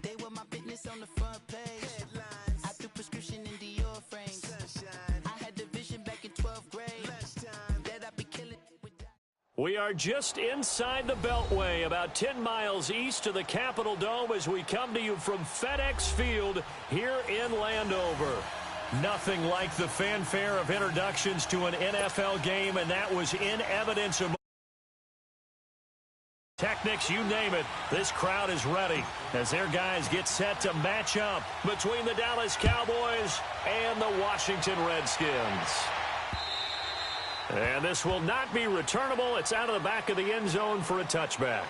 They were my business on the front page. Headlines. I threw prescription in Dior frames. Sunshine. I had the vision back in 12th grade. Lunchtime. That I'd be killing with that. We are just inside the Beltway, about 10 miles east of the Capitol Dome as we come to you from FedEx Field here in Landover. Nothing like the fanfare of introductions to an NFL game, and that was in evidence of techniques, you name it. This crowd is ready as their guys get set to match up between the Dallas Cowboys and the Washington Redskins. And this will not be returnable. It's out of the back of the end zone for a touchback.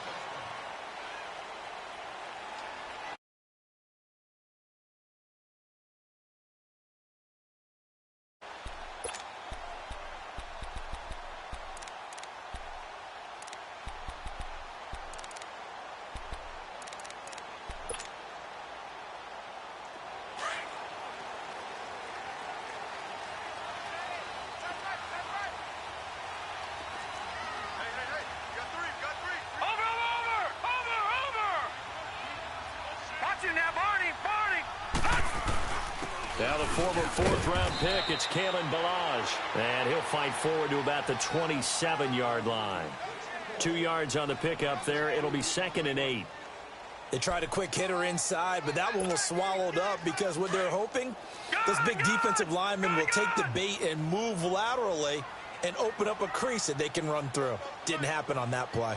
Now the former fourth-round pick, it's Kalen Ballage. And he'll fight forward to about the 27-yard line. 2 yards on the pickup there. It'll be 2nd and 8. They tried a quick hitter inside, but that one was swallowed up because what they're hoping, those big defensive linemen will take the bait and move laterally and open up a crease that they can run through. Didn't happen on that play.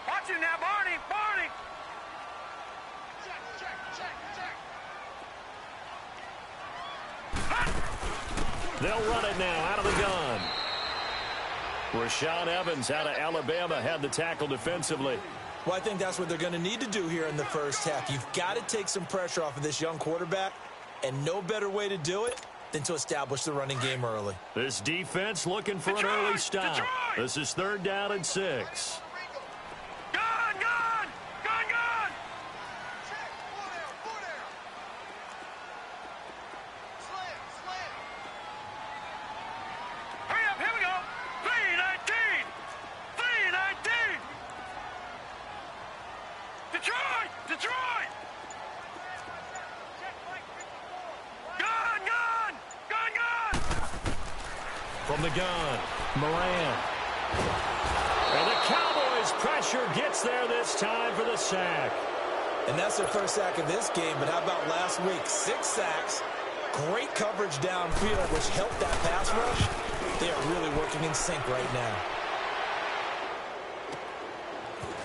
Watch you now, Barney! Barney! They'll run it now out of the gun. Rashaan Evans out of Alabama had the tackle defensively. Well, I think that's what they're going to need to do here in the first half. You've got to take some pressure off of this young quarterback, and no better way to do it than to establish the running game early. This defense looking for an early stop. This is 3rd down and 6. From the gun, Moran. And the Cowboys' pressure gets there this time for the sack. And that's their first sack of this game, but how about last week? 6 sacks, great coverage downfield, which helped that pass rush. They are really working in sync right now.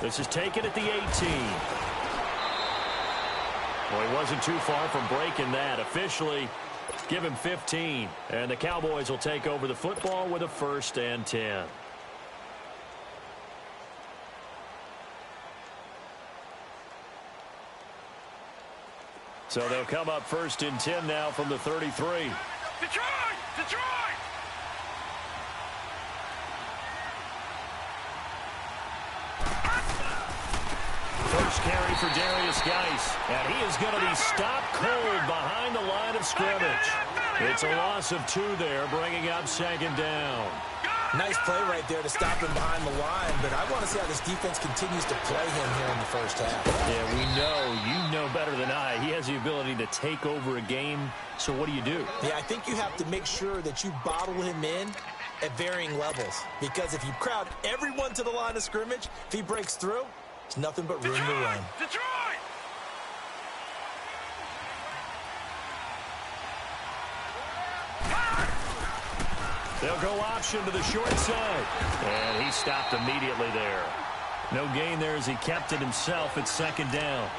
This is taken at the 18. Well, he wasn't too far from breaking that. Officially, give him 15. And the Cowboys will take over the football with a 1st and 10. So they'll come up 1st and 10 now from the 33. Detroit! Detroit! First carry for Darius Geis, and he is going to be stopped cold behind the line of scrimmage. It's a loss of 2 there, bringing up 2nd down. Nice play right there to stop him behind the line, but I want to see how this defense continues to play him here in the first half. Yeah, you know better than I. He has the ability to take over a game, so what do you do? Yeah, I think you have to make sure that you bottle him in at varying levels, because if you crowd everyone to the line of scrimmage, if he breaks through, it's nothing but room to run. Detroit! They'll go option to the short side. And he stopped immediately there. No gain there as he kept it himself at 2nd down.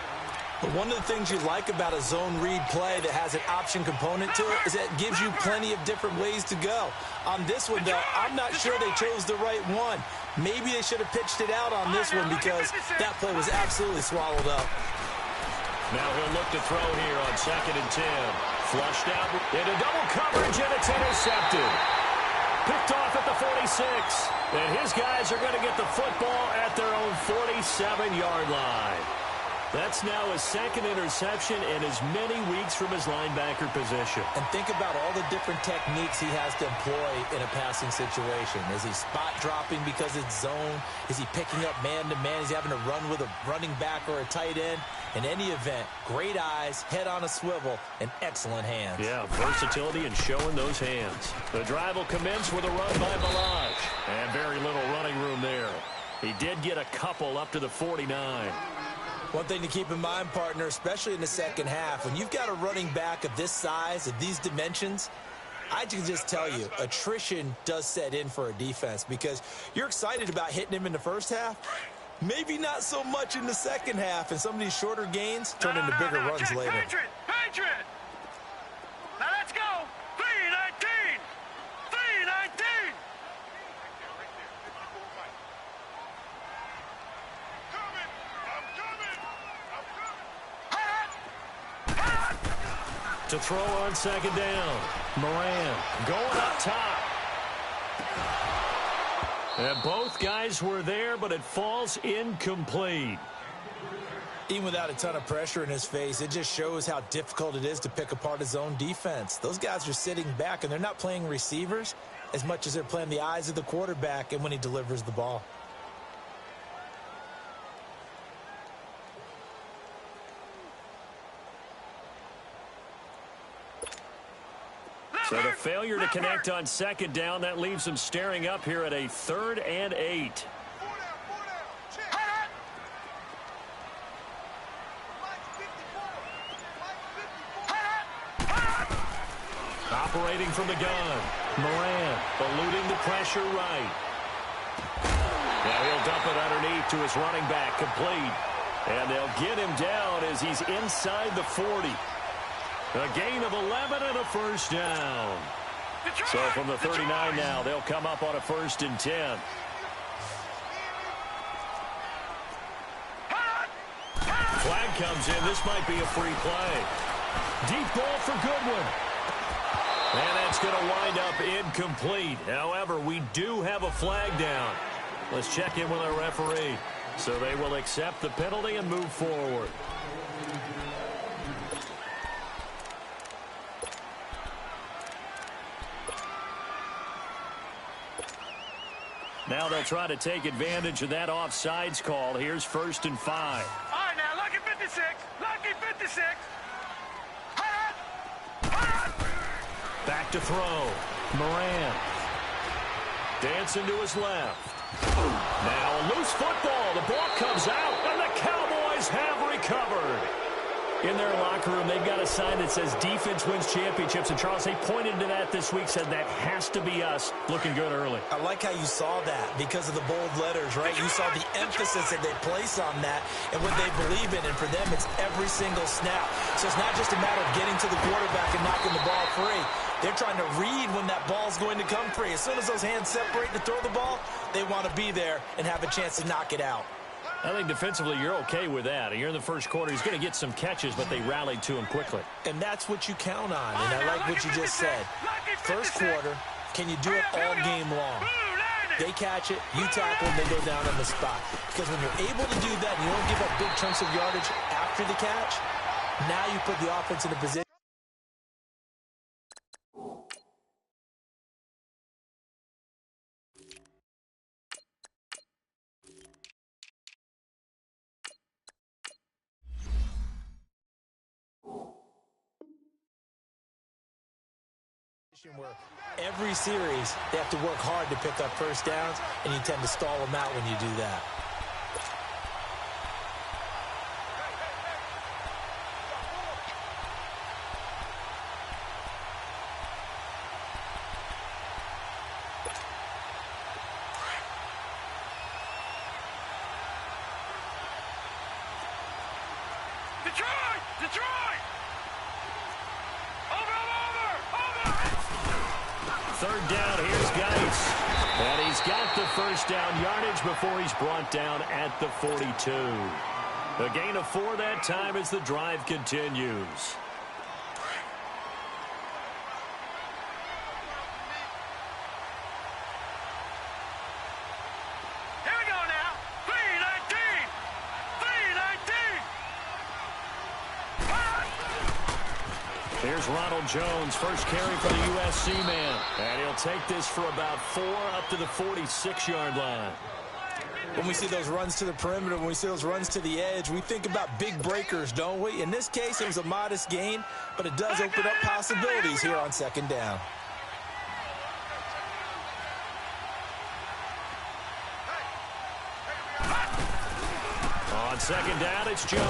But one of the things you like about a zone read play that has an option component to it is that it gives you plenty of different ways to go. On this one, though, I'm not sure they chose the right one. Maybe they should have pitched it out on this one because that play was absolutely swallowed up. Now he'll look to throw here on 2nd and 10. Flushed out into double coverage, and it's intercepted. Picked off at the 46. And his guys are going to get the football at their own 47-yard line. That's now his second interception and as many weeks from his linebacker position. And think about all the different techniques he has to employ in a passing situation. Is he spot dropping because it's zone? Is he picking up man-to-man? Is he having to run with a running back or a tight end? In any event, great eyes, head on a swivel, and excellent hands. Yeah, versatility and showing those hands. The drive will commence with a run by Balaj. And very little running room there. He did get a couple up to the 49. One thing to keep in mind, partner, especially in the second half, when you've got a running back of this size, of these dimensions, I can just tell you, attrition does set in for a defense because you're excited about hitting him in the first half. Maybe not so much in the second half, and some of these shorter gains turn into bigger runs later. Patriot! Now let's go! 3-19! 3-19! To throw on second down. Moran going up top. And both guys were there, but it falls incomplete. Even without a ton of pressure in his face, it just shows how difficult it is to pick apart his own defense. Those guys are sitting back, and they're not playing receivers as much as they're playing the eyes of the quarterback and when he delivers the ball. So the failure to connect on second down, that leaves them staring up here at a 3rd and 8. Operating from the gun. Moran eluding the pressure right. Now he'll dump it underneath to his running back, complete. And they'll get him down as he's inside the 40. A gain of 11 and a first down. So from the 39 now, they'll come up on a 1st and 10. Flag comes in. This might be a free play. Deep ball for Goodwin. And that's going to wind up incomplete. However, we do have a flag down. Let's check in with our referee. So they will accept the penalty and move forward. Now they'll try to take advantage of that offsides call. Here's 1st and 5. All right, now, lucky 56. Lucky 56. Back to throw. Moran. Dancing to his left. Now a loose football. The ball comes out, and the Cowboys have recovered. In their locker room, they've got a sign that says defense wins championships. And, Charles, they pointed to that this week, said that has to be us. Looking good early. I like how you saw that because of the bold letters, right? You saw the emphasis that they place on that and what they believe in. And for them, it's every single snap. So it's not just a matter of getting to the quarterback and knocking the ball free. They're trying to read when that ball's going to come free. As soon as those hands separate to throw the ball, they want to be there and have a chance to knock it out. I think defensively you're okay with that. You're in the first quarter. He's going to get some catches, but they rallied to him quickly. And that's what you count on, and I like what you just said. First quarter, can you do it all game long? They catch it, you tackle, and they go down on the spot. Because when you're able to do that and you don't give up big chunks of yardage after the catch, now you put the offense in a position. Where every series they have to work hard to pick up first downs, and you tend to stall them out when you do that. Detroit! Third down, here's Geis. And he's got the first down yardage before he's brought down at the 42. A gain of 4 that time as the drive continues. Here we go now. 3-19. 3-19. Here's Ronald Jones, first carry for the USC man. And he'll take this for about 4 up to the 46-yard line. When we see those runs to the perimeter, when we see those runs to the edge, we think about big breakers, don't we? In this case, it was a modest gain, but it does open up possibilities here on second down. On second down, it's Jones.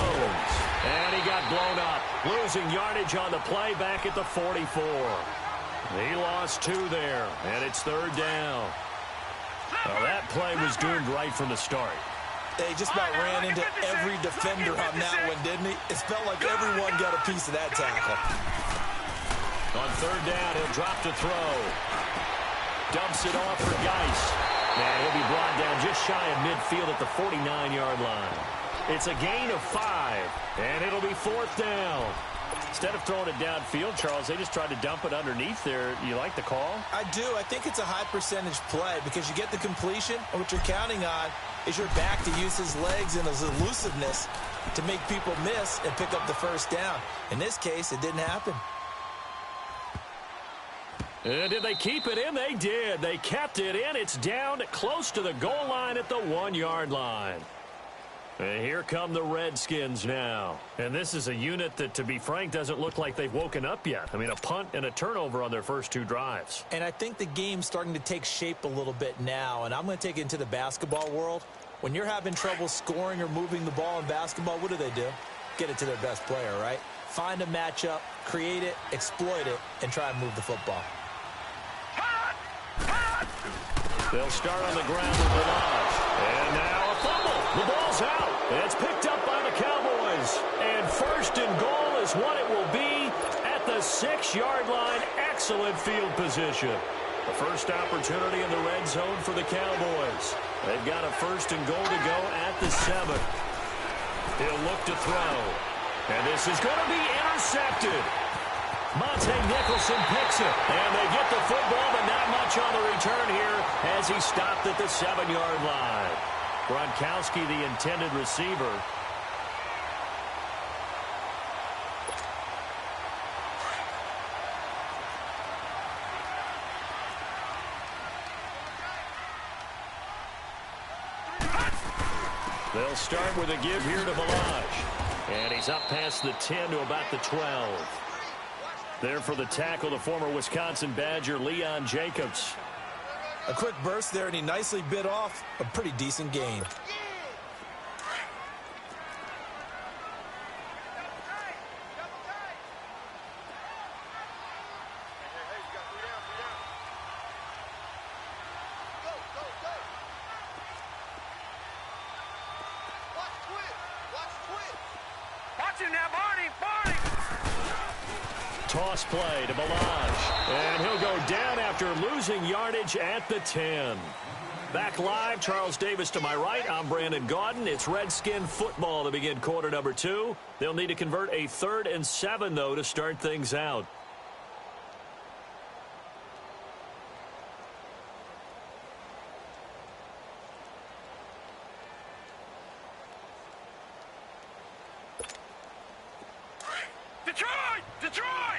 And he got blown up. Losing yardage on the play back at the 44. He lost 2 there, and it's third down. Well, that play was doomed right from the start. They just about ran into every defender on that one, didn't he? It felt like everyone got a piece of that tackle. On third down, he'll drop to throw. Dumps it off for Geis. And he'll be brought down just shy of midfield at the 49-yard line. It's a gain of 5, and it'll be fourth down. Instead of throwing it downfield, Charles, they just tried to dump it underneath there. You like the call? I do. I think it's a high percentage play because you get the completion, and what you're counting on is your back to use his legs and his elusiveness to make people miss and pick up the first down. In this case, it didn't happen. Did they keep it in? They did. They kept it in. It's down close to the goal line at the 1-yard line. And here come the Redskins now. And this is a unit that, to be frank, doesn't look like they've woken up yet. I mean, a punt and a turnover on their first 2 drives. And I think the game's starting to take shape a little bit now. And I'm going to take it into the basketball world. When you're having trouble scoring or moving the ball in basketball, what do? Get it to their best player, right? Find a matchup, create it, exploit it, and try and move the football. They'll start on the ground with Bernard. And now a fumble. The ball's out. It's picked up by the Cowboys. And first and goal is what it will be at the 6-yard line. Excellent field position. The first opportunity in the red zone for the Cowboys. They've got a first and goal to go at the 7. He'll look to throw. And this is going to be intercepted. Monte Nicholson picks it, and they get the football, but not much on the return here as he stopped at the 7-yard line. Gronkowski, the intended receiver. They'll start with a give here to Balaj. And he's up past the 10 to about the 12. There for the tackle, the former Wisconsin Badger, Leon Jacobs. A quick burst there, and he nicely bit off a pretty decent gain. Watch him now, Barney! Toss play to Balaj. And he'll go down after losing yardage at the 10. Back live, Charles Davis to my right. I'm Brandon Gaudin. It's Redskin football to begin quarter number 2. They'll need to convert a 3rd and 7, though, to start things out. Detroit! Detroit!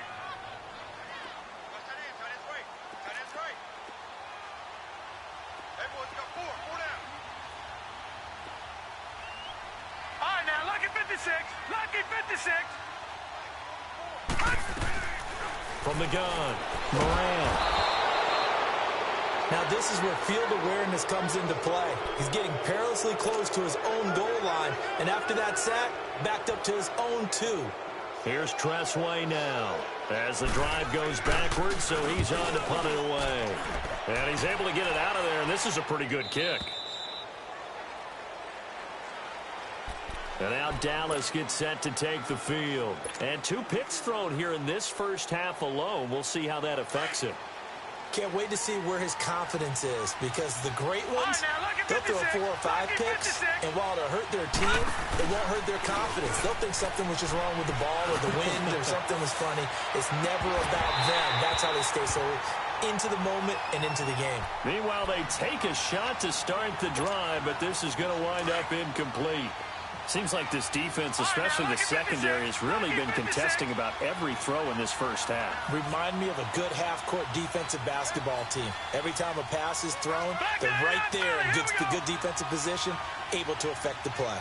Everyone's got 4 down. All right, now, lucky 56. Lucky 56. From the gun, Moran. Now this is where field awareness comes into play. He's getting perilously close to his own goal line, and after that sack, backed up to his own 2. Here's Tressway now as the drive goes backwards, so he's on to punt it away. And he's able to get it out of there, and this is a pretty good kick. And now Dallas gets set to take the field. And 2 picks thrown here in this first half alone. We'll see how that affects him. Can't wait to see where his confidence is, because the great ones, they'll throw 4 or 5 picks, and while it'll hurt their team, it won't hurt their confidence. They'll think something was just wrong with the ball or the wind or something was funny. It's never about them. That's how they stay so into the moment and into the game. Meanwhile, they take a shot to start the drive, but this is going to wind up incomplete. Seems like this defense, especially the secondary, has really been contesting about every throw in this first half. Remind me of a good half-court defensive basketball team. Every time a pass is thrown, they're right there in good defensive position, able to affect the play.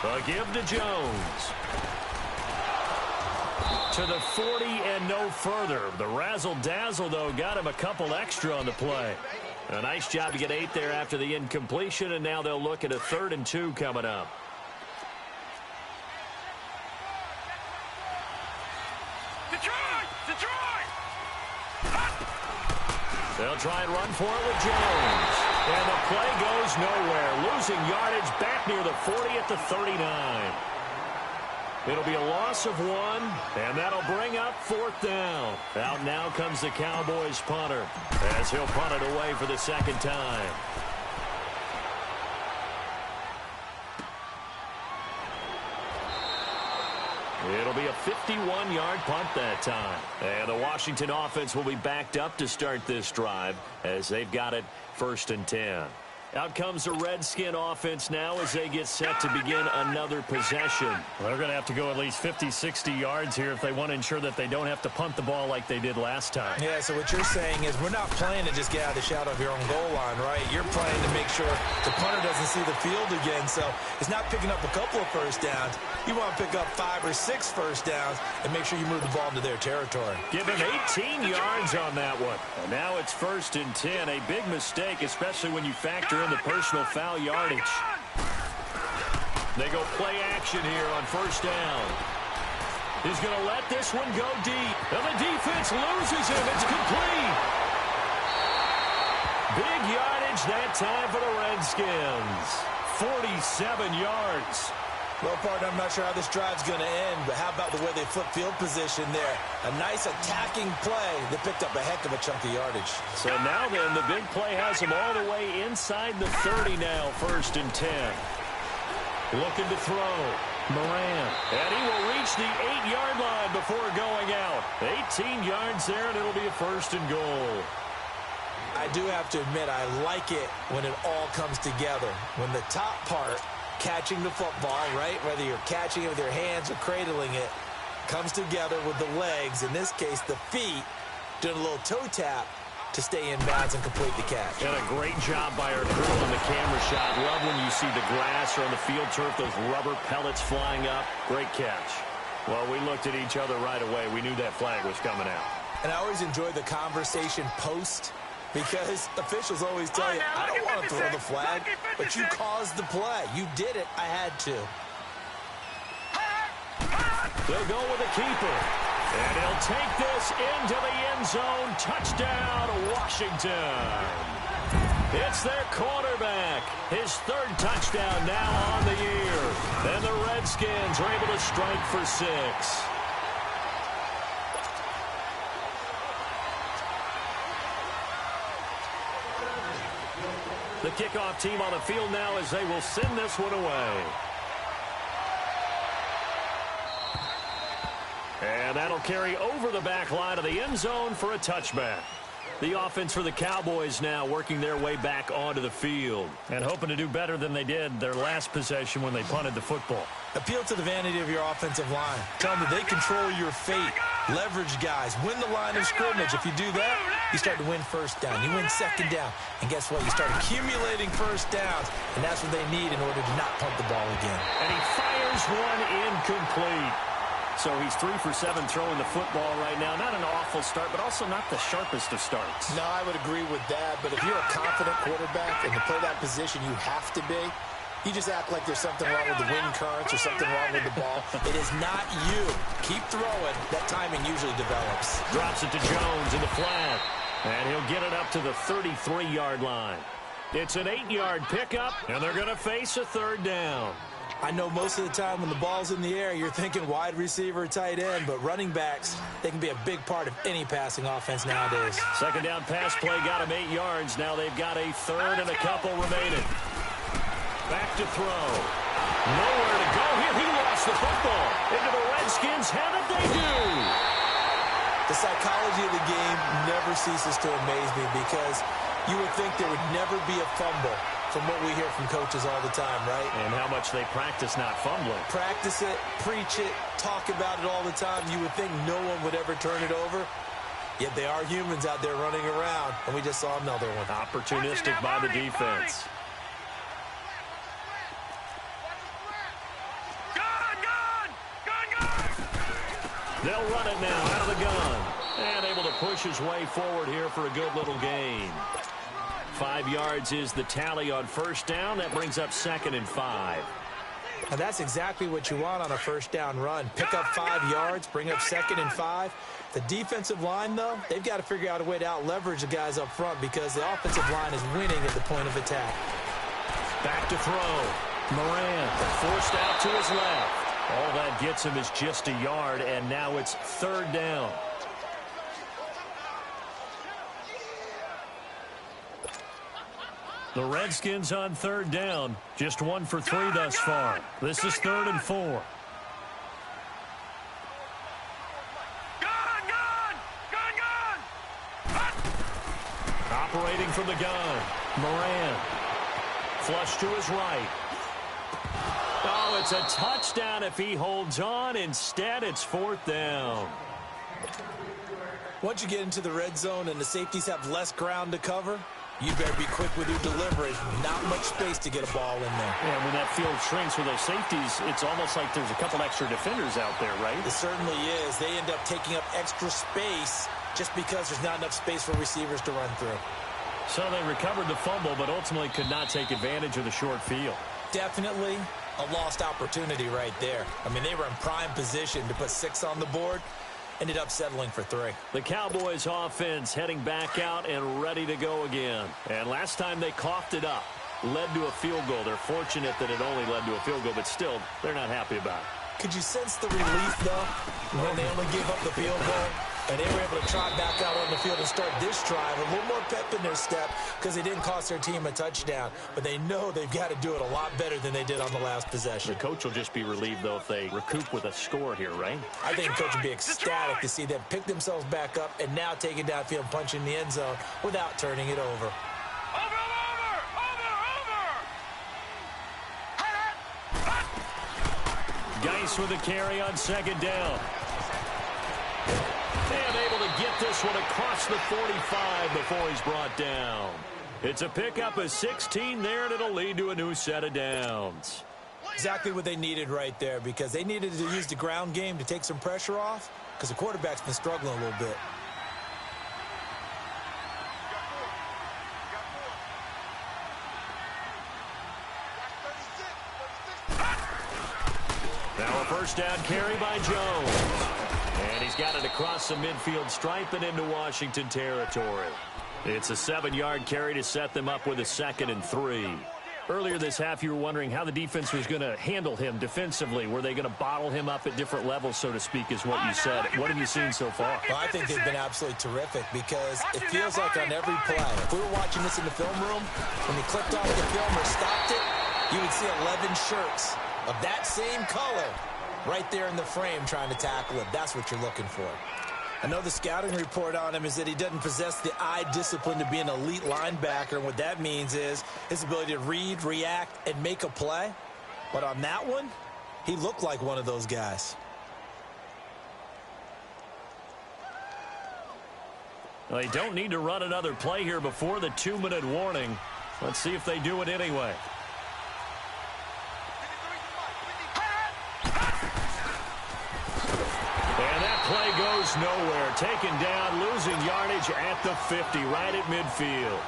A give to Jones. To the 40 and no further. The razzle-dazzle, though, got him a couple extra on the play. A nice job to get 8 there after the incompletion, and now they'll look at a 3rd and 2 coming up. Detroit! They'll try and run for it with Jones. And the play goes nowhere. Losing yardage back near the 40 at the 39. It'll be a loss of 1, and that'll bring up 4th down. Out now comes the Cowboys punter, as he'll punt it away for the 2nd time. It'll be a 51-yard punt that time. And the Washington offense will be backed up to start this drive, as they've got it 1st and 10. Out comes the Redskin offense now as they get set to begin another possession. Well, they're going to have to go at least 50, 60 yards here if they want to ensure that they don't have to punt the ball like they did last time. Yeah, so what you're saying is we're not playing to just get out of the shadow of your own goal line, right? You're playing to make sure the punter doesn't see the field again. So it's not picking up a couple of first downs. You want to pick up 5 or 6 first downs and make sure you move the ball into their territory. Give him 18 yards on that one. And now it's 1st and 10. A big mistake, especially when you factor in the personal foul yardage. They go play action here on 1st down. He's going to let this one go deep. And the defense loses him. It's complete. Big yardage that time for the Redskins. 47 yards. Well, partner, I'm not sure how this drive's going to end, but how about the way they flip field position there? A nice attacking play that picked up a heck of a chunk of yardage. So now then, the big play has him all the way inside the 30 now, 1st and 10. Looking to throw. Moran. And he will reach the 8-yard line before going out. 18 yards there, and it'll be a 1st and goal. I do have to admit, I like it when it all comes together. When the top part, catching the football, right, whether you're catching it with your hands or cradling it, comes together with the legs, in this case the feet, doing a little toe tap to stay in bounds and complete the catch. And a great job by our crew on the camera shot. Love when you see the grass or on the field turf, those rubber pellets flying up. Great catch. Well, we looked at each other right away. We knew that flag was coming out. And I always enjoy the conversation post, because officials always tell you, I don't want to throw the flag, but you caused the play. You did it. I had to. They'll go with the keeper. And he'll take this into the end zone. Touchdown, Washington. It's their quarterback. His 3rd touchdown now on the year. And the Redskins are able to strike for 6. The kickoff team on the field now as they will send this one away. And that'll carry over the back line of the end zone for a touchback. The offense for the Cowboys now working their way back onto the field and hoping to do better than they did their last possession when they punted the football. Appeal to the vanity of your offensive line. Tell them that they control your fate. Leverage guys. Win the line of scrimmage. If you do that, you start to win 1st down. You win 2nd down. And guess what? You start accumulating 1st downs. And that's what they need in order to not punt the ball again. And he fires one incomplete. So he's 3 for 7 throwing the football right now. Not an awful start, but also not the sharpest of starts. No, I would agree with that. But if you're a confident quarterback and to play that position you have to be, you just act like there's something wrong with the wind currents or something wrong with the ball. It is not you. Keep throwing. That timing usually develops. Drops it to Jones in the flat. And he'll get it up to the 33-yard line. It's an 8-yard pickup, and they're going to face a 3rd down. I know most of the time when the ball's in the air, you're thinking wide receiver, tight end, but running backs, they can be a big part of any passing offense nowadays. 2nd down pass play got him 8 yards. Now they've got a 3rd and a couple remaining. Back to throw. Nowhere to go here. He lost the football. Into the Redskins. How did they do? The psychology of the game never ceases to amaze me because You would think there would never be a fumble from what we hear from coaches all the time, right? And how much they practice not fumbling. Practice it, preach it, talk about it all the time. You would think no one would ever turn it over. Yet they are humans out there running around, and we just saw another one. Opportunistic by the defense. They'll run it now out of the gun. And able to push his way forward here for a good little gain. 5 yards is the tally on first down. That brings up 2nd and 5. And that's exactly what you want on a first down run. Pick up 5 yards, bring up 2nd and 5. The defensive line, though, they've got to figure out a way to out-leverage the guys up front because the offensive line is winning at the point of attack. Back to throw. Moran forced out to his left. All that gets him is just a yard, and now it's 3rd down. The Redskins on 3rd down. Just 1 for 3 thus far. This is 3rd and 4. Operating from the gun. Moran. Flush to his right. Oh, it's a touchdown if he holds on. Instead, it's 4th down. Once you get into the red zone and the safeties have less ground to cover, you better be quick with your delivery. Not much space to get a ball in there. Yeah, when that field shrinks with those safeties, it's almost like there's a couple extra defenders out there, right? It certainly is. They end up taking up extra space just because there's not enough space for receivers to run through. So they recovered the fumble, but ultimately could not take advantage of the short field. Definitely a lost opportunity right there. I mean, they were in prime position to put 6 on the board. Ended up settling for 3. The Cowboys offense heading back out and ready to go again. And last time they coughed it up, led to a field goal. They're fortunate that it only led to a field goal, but still, they're not happy about it. Could you sense the relief, though, when they only gave up the field goal? And they were able to trot back out on the field and start this drive. A little more pep in their step because they didn't cost their team a touchdown. But they know they've got to do it a lot better than they did on the last possession. The coach will just be relieved, though, if they recoup with a score here, right? I think the coach would be ecstatic to see them pick themselves back up and now take it downfield and punch in the end zone without turning it over. Geis with a carry on 2nd down. And able to get this one across the 45 before he's brought down. It's a pickup of 16 there, and it'll lead to a new set of downs. Exactly what they needed right there because they needed to use the ground game to take some pressure off because the quarterback's been struggling a little bit. Now a first down carry by Jones. And he's got it across the midfield stripe and into Washington territory. It's a 7-yard carry to set them up with a 2nd and 3. Earlier this half, you were wondering how the defense was going to handle him defensively. Were they going to bottle him up at different levels, so to speak, is what you said. What have you seen so far? Well, I think they've been absolutely terrific because it feels like on every play, if we were watching this in the film room, when he clicked off the film or stopped it, you would see 11 shirts of that same color right there in the frame trying to tackle it. That's what you're looking for. I know the scouting report on him is that he doesn't possess the eye discipline to be an elite linebacker. And what that means is his ability to read, react, and make a play. But on that one, he looked like one of those guys. Well, they don't need to run another play here before the 2-minute warning. Let's see if they do it anyway. Play goes nowhere. Taken down, losing yardage at the 50, right at midfield.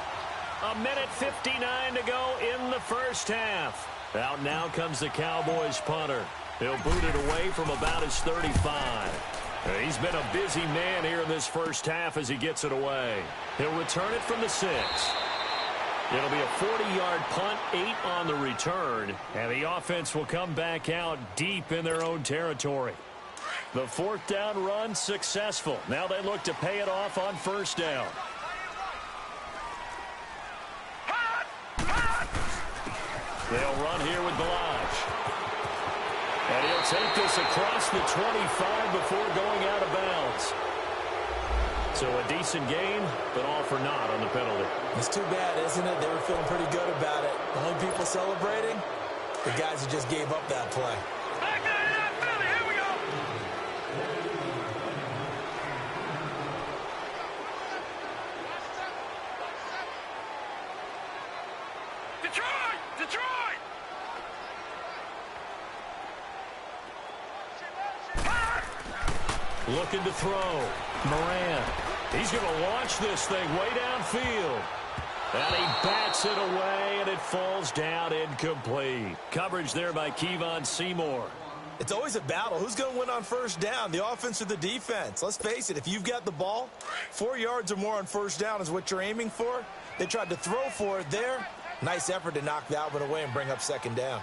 1:59 to go in the first half. Out now comes the Cowboys punter. He'll boot it away from about his 35. He's been a busy man here in this first half as he gets it away. He'll return it from the 6. It'll be a 40-yard punt, 8 on the return, and the offense will come back out deep in their own territory. The 4th down run successful. Now they look to pay it off on first down. They'll run here with Balaj. And he'll take this across the 25 before going out of bounds. So a decent game, but all for naught on the penalty. It's too bad, isn't it? They were feeling pretty good about it. The only people celebrating, the guys who just gave up that play. Back there, yeah, Philly, here we go. Detroit! Detroit! Looking to throw. Moran. He's going to launch this thing way downfield. And he bats it away, and it falls down incomplete. Coverage there by Kevon Seymour. It's always a battle. Who's going to win on first down, the offense or the defense? Let's face it, if you've got the ball, 4 yards or more on first down is what you're aiming for. They tried to throw for it there. Nice effort to knock that one away and bring up second down.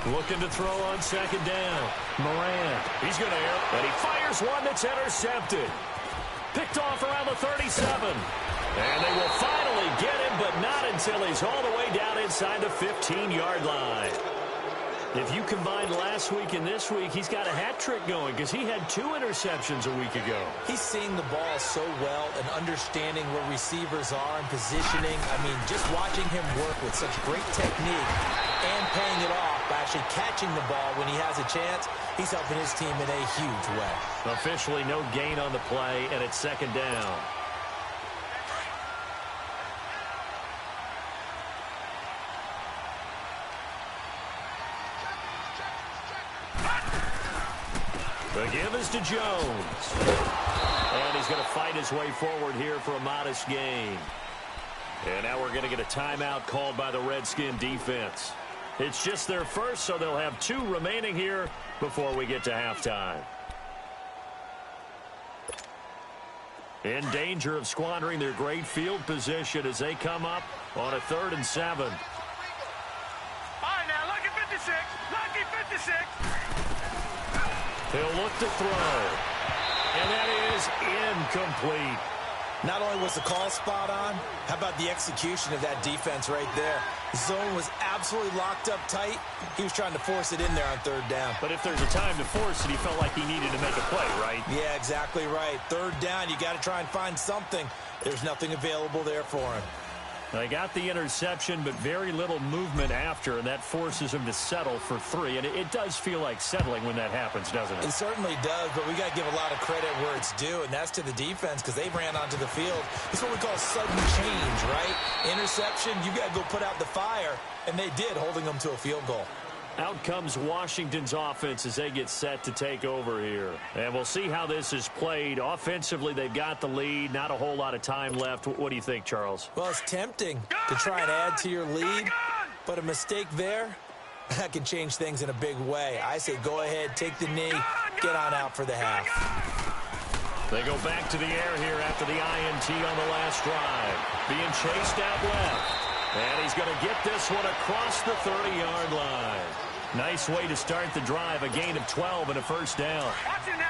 Looking to throw on second down. Moran. He's going to air, and he fires one that's intercepted. Picked off around the 37. And they will finally get him, but not until he's all the way down inside the 15-yard line. If you combine last week and this week, he's got a hat trick going because he had 2 interceptions a week ago. He's seeing the ball so well and understanding where receivers are and positioning. I mean, just watching him work with such great technique and paying it off by actually catching the ball when he has a chance, he's helping his team in a huge way. Officially no gain on the play, and it's second down. The give is to Jones. And he's going to fight his way forward here for a modest gain. And now we're going to get a timeout called by the Redskin defense. It's just their first, so they'll have 2 remaining here before we get to halftime. In danger of squandering their great field position as they come up on a 3rd and 7. All right, now, lucky 56. Lucky 56. He'll look to throw. And that is incomplete. Not only was the call spot on, how about the execution of that defense right there? The zone was absolutely locked up tight. He was trying to force it in there on 3rd down. But if there's a time to force it, he felt like he needed to make a play, right? Yeah, exactly right. 3rd down, you got to try and find something. There's nothing available there for him. They got the interception, but very little movement after, and that forces him to settle for 3. And it does feel like settling when that happens, doesn't it? It certainly does, but we got to give a lot of credit where it's due, and that's to the defense because they ran onto the field. It's what we call sudden change, right? Interception, you got to go put out the fire, and they did, holding them to a field goal. Out comes Washington's offense as they get set to take over here. And we'll see how this is played. Offensively, they've got the lead. Not a whole lot of time left. What do you think, Charles? Well, it's tempting to try and add to your lead, but a mistake there, that can change things in a big way. I say go ahead, take the knee, get on out for the half. They go back to the air here after the INT on the last drive. Being chased out left. And he's going to get this one across the 30-yard line. Nice way to start the drive, a gain of 12 and a first down.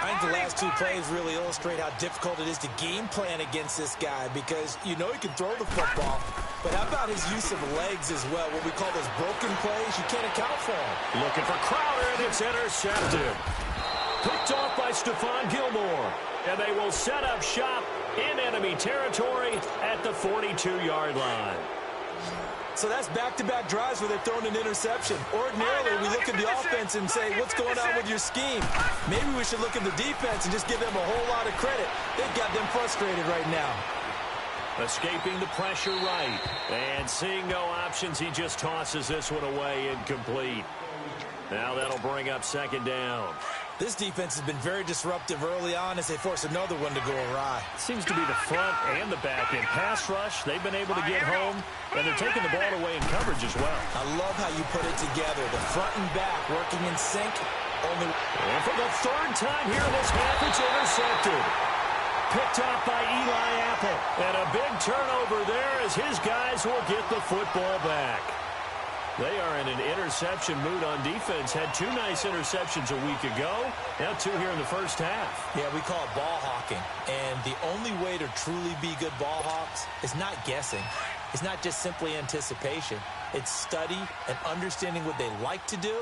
I think the last 2 plays really illustrate how difficult it is to game plan against this guy because you know he can throw the football, but how about his use of legs as well, what we call those broken plays? You can't account for him. Looking for Crowder, and it's intercepted. Picked off by Stephon Gilmore, and they will set up shop in enemy territory at the 42-yard line. So that's back-to-back drives where they've thrown an interception. Ordinarily, we look at the offense and say, what's going on with your scheme? Maybe we should look at the defense and just give them a whole lot of credit. They've got them frustrated right now. Escaping the pressure right. And seeing no options, he just tosses this one away incomplete. Now that'll bring up second down. This defense has been very disruptive early on as they force another one to go awry. Seems to be the front and the back end. Pass rush, they've been able to get home, and they're taking the ball away in coverage as well. I love how you put it together. The front and back working in sync. And for the 3rd time here in this half, it's intercepted. Picked off by Eli Apple. And a big turnover there as his guys will get the football back. They are in an interception mood on defense. Had 2 nice interceptions a week ago. Now 2 here in the first half. Yeah, we call it ball hawking. And the only way to truly be good ball hawks is not guessing. It's not just simply anticipation. It's study and understanding what they like to do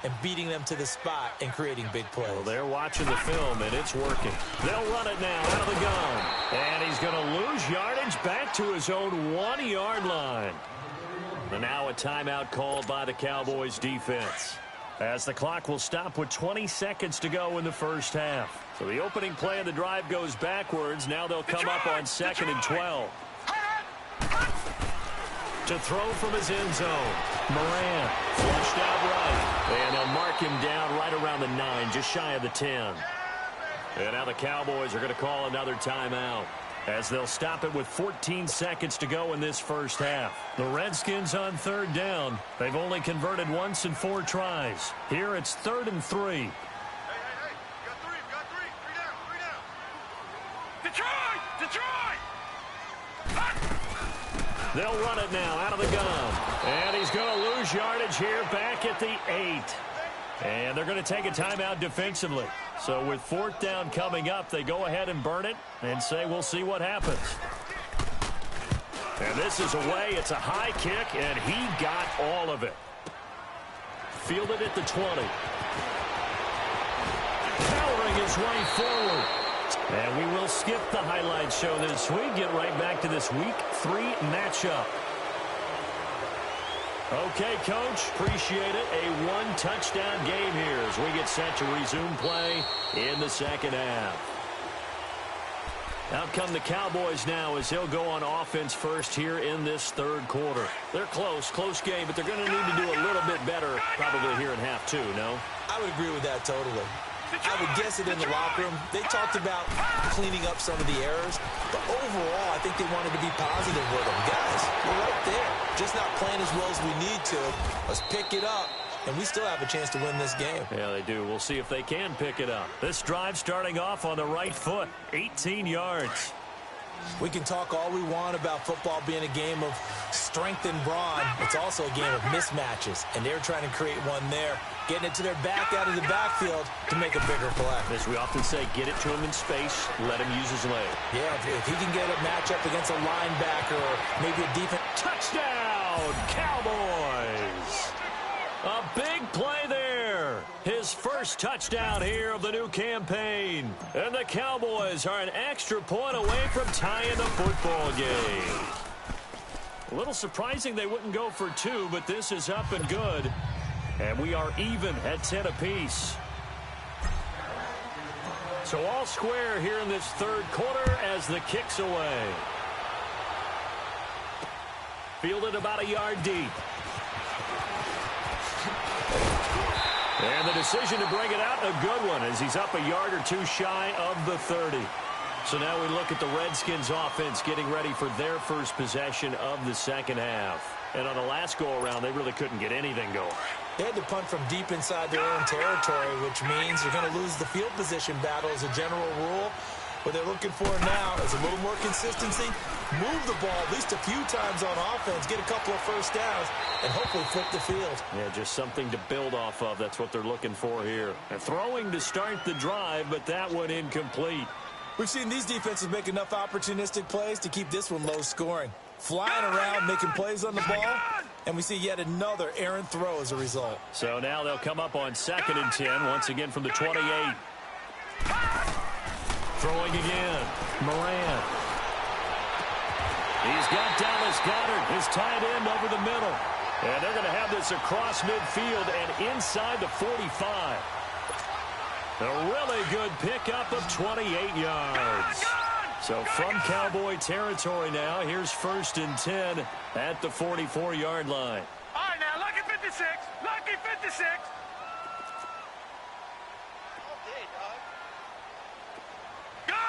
and beating them to the spot and creating big plays. Well, they're watching the film, and it's working. They'll run it now out of the gun. And he's going to lose yardage back to his own 1-yard line. And now a timeout called by the Cowboys defense, as the clock will stop with 20 seconds to go in the first half. So the opening play of the drive goes backwards. Now they'll come up on 2nd and 12. To throw from his end zone. Moran flushed out right. And they'll mark him down right around the 9, just shy of the 10. And now the Cowboys are going to call another timeout, as they'll stop it with 14 seconds to go in this first half. The Redskins on 3rd down. They've only converted once in 4 tries. Here it's 3rd and 3. Hey, you got three. Three down. Detroit! They'll run it now out of the gun. And he's going to lose yardage here back at the 8. And they're going to take a timeout defensively. So with 4th down coming up, they go ahead and burn it and say we'll see what happens. And this is away. It's a high kick, and he got all of it. Fielded at the 20. Powering his way forward. And we will skip the highlight show this week. Get right back to this Week 3 matchup. Okay, Coach, appreciate it. A 1-touchdown game here as we get set to resume play in the second half. Out come the Cowboys now as they'll go on offense first here in this 3rd quarter. They're close game, but they're going to need to do a little bit better probably here in half 2, no? I would agree with that totally. I would guess it in the locker room. They talked about cleaning up some of the errors, but overall, I think they wanted to be positive with them. Guys, we're right there. Just not playing as well as we need to. Let's pick it up, and we still have a chance to win this game. Yeah, they do. We'll see if they can pick it up. This drive starting off on the right foot, 18 yards. We can talk all we want about football being a game of strength and brawn. It's also a game of mismatches, and they're trying to create one there, getting it to their back out of the backfield to make a bigger play. As we often say, get it to him in space, let him use his leg. Yeah, if he can get a matchup against a linebacker or maybe a defense. Touchdown, Cowboys! A big play there. His first touchdown here of the new campaign. And the Cowboys are an extra point away from tying the football game. A little surprising they wouldn't go for 2, but this is up and good. And we are even at 10 apiece. So all square here in this 3rd quarter as the kick's away. Fielded about a yard deep. And the decision to bring it out, a good one, as he's up a yard or 2 shy of the 30. So now we look at the Redskins offense getting ready for their first possession of the second half. And on the last go-around, they really couldn't get anything going. They had to punt from deep inside their own territory, which means they're going to lose the field position battle as a general rule. What they're looking for now is a little more consistency, move the ball at least a few times on offense, get a couple of first downs, and hopefully flip the field. Yeah, just something to build off of. That's what they're looking for here. And throwing to start the drive, but that one incomplete. We've seen these defenses make enough opportunistic plays to keep this one low scoring. Flying around, making plays on the ball, and we see yet another errant throw as a result. So now they'll come up on 2nd and 10, once again from the 28. Throwing again. Moran. He's got Dallas Goedert, his tight end, over the middle. And they're going to have this across midfield and inside the 45. A really good pickup of 28 yards. So from Cowboy territory now, here's 1st and 10 at the 44-yard line. All right, now, lucky 56. Lucky 56. Gun.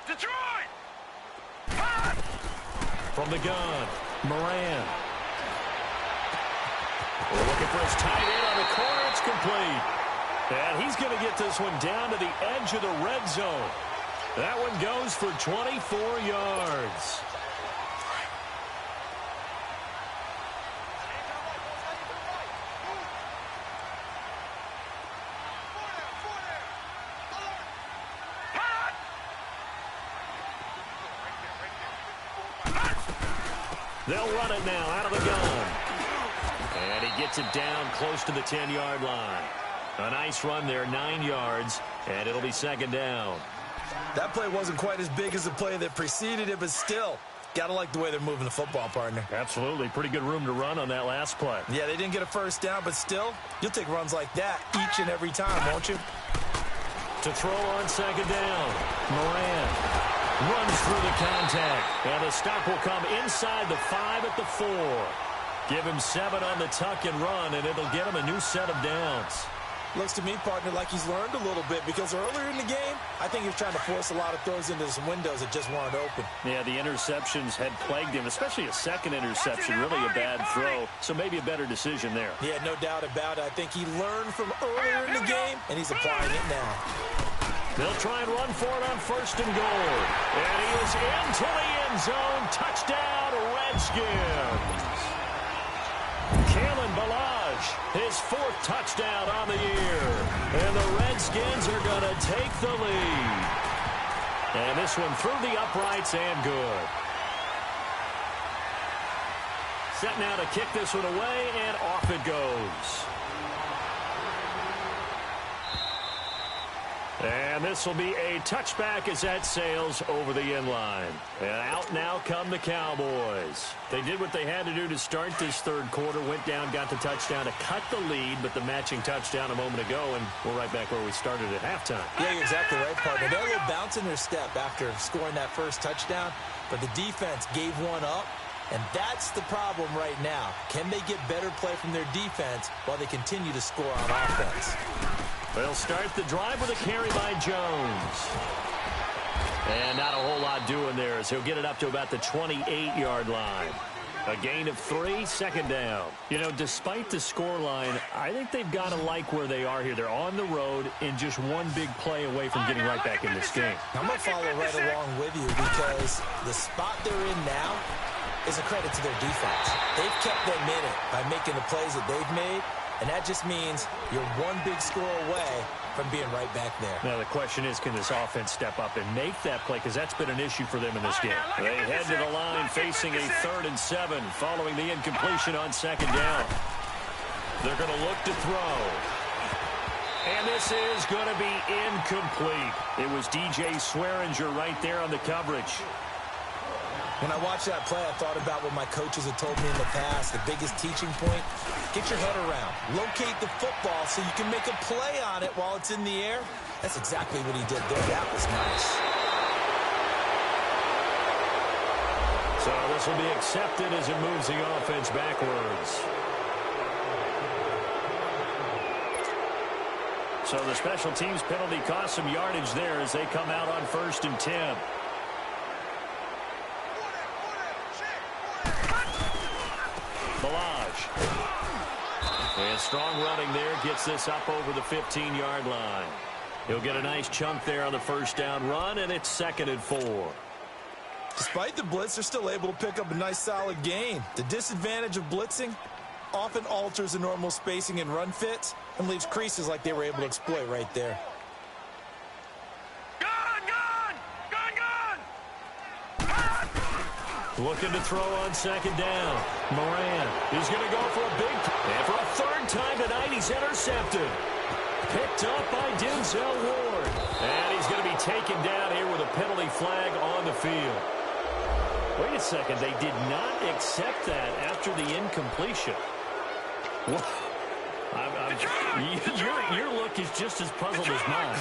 Detroit. From the gun, Moran. We're looking for his tight end on the corner. It's complete. And he's going to get this one down to the edge of the red zone. That one goes for 24 yards. They'll run it now out of the gun. And he gets it down close to the 10-yard line. A nice run there, 9 yards, and it'll be second down. That play wasn't quite as big as the play that preceded it, but still, gotta like the way they're moving the football, partner. Absolutely. Pretty good room to run on that last play. Yeah, they didn't get a first down, but still, you'll take runs like that each and every time, won't you? To throw on second down, Moran runs through the contact, and the stop will come inside the 5 at the 4. Give him 7 on the tuck and run, and it'll get him a new set of downs. Looks to me, partner, like he's learned a little bit, because earlier in the game, I think he was trying to force a lot of throws into some windows that just weren't open. Yeah, the interceptions had plagued him, especially a second interception, really a bad throw, so maybe a better decision there. Yeah, no doubt about it. I think he learned from earlier in the game, and he's applying it now. They'll try and run for it on first and goal. And he is into the end zone. Touchdown, Redskins. Kalen Ballage, his 4th touchdown on the year. And the Redskins are going to take the lead. And this one through the uprights and good. Set now to kick this one away, and off it goes. And this will be a touchback as that sails over the end line. And out now come the Cowboys. They did what they had to do to start this third quarter. Went down, got the touchdown to cut the lead, but the matching touchdown a moment ago, and we're right back where we started at halftime. Yeah, you're exactly right, partner. They're a little bounce in their step after scoring that first touchdown, but the defense gave one up, and that's the problem right now. Can they get better play from their defense while they continue to score on offense? They'll start the drive with a carry by Jones. And not a whole lot doing there as he'll get it up to about the 28-yard line. A gain of 3, second down. You know, despite the scoreline, I think they've got to like where they are here. They're on the road and just one big play away from getting right back in this game. I'm going to follow right along with you because the spot they're in now is a credit to their defense. They've kept them in it by making the plays that they've made. And that just means you're one big score away from being right back there. Now, the question is, can this offense step up and make that play? Because that's been an issue for them in this game. They head to the line facing a 3rd and 7 following the incompletion on second down. They're going to look to throw. And this is going to be incomplete. It was DJ Swearinger right there on the coverage. When I watched that play, I thought about what my coaches had told me in the past. The biggest teaching point, get your head around. Locate the football so you can make a play on it while it's in the air. That's exactly what he did there. That was nice. So this will be accepted as it moves the offense backwards. So the special teams penalty cost some yardage there as they come out on 1st and 10. And strong running there gets this up over the 15-yard line. He'll get a nice chunk there on the first down run, and it's 2nd and 4. Despite the blitz, they're still able to pick up a nice solid gain. The disadvantage of blitzing often alters the normal spacing and run fits and leaves creases like they were able to exploit right there. Looking to throw on second down. Moran is going to go for a big and for a 3rd time tonight, he's intercepted. Picked up by Denzel Ward. And he's going to be taken down here with a penalty flag on the field. Wait a second. They did not accept that after the incompletion. Your look is just as puzzled as mine.